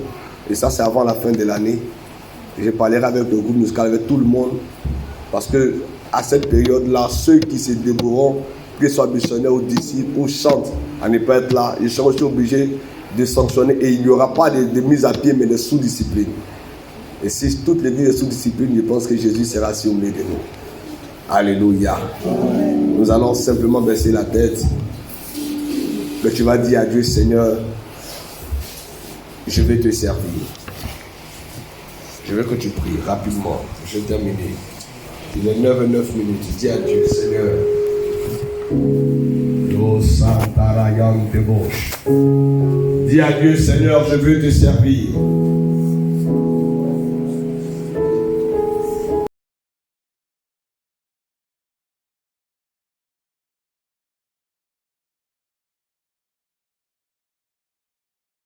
A: Et ça, c'est avant la fin de l'année. Je parlerai avec le groupe musical, avec tout le monde. Parce que à cette période-là, ceux qui se dévoueront, qu'ils soient missionnaires ou disciples ou chantent, à ne pas être là, ils seront aussi obligés de sanctionner. Et il n'y aura pas de mise à pied, mais de sous-discipline. Et si toutes les vies de sous-discipline, je pense que Jésus sera assis au milieu de nous. Alléluia. Nous allons simplement baisser la tête. Mais tu vas dire à Dieu, Seigneur, je vais te servir. Je veux que tu pries rapidement. Je vais terminer. Il est 9 minutes. Dis à Dieu, Seigneur. Dis à Dieu, Seigneur, je veux te servir.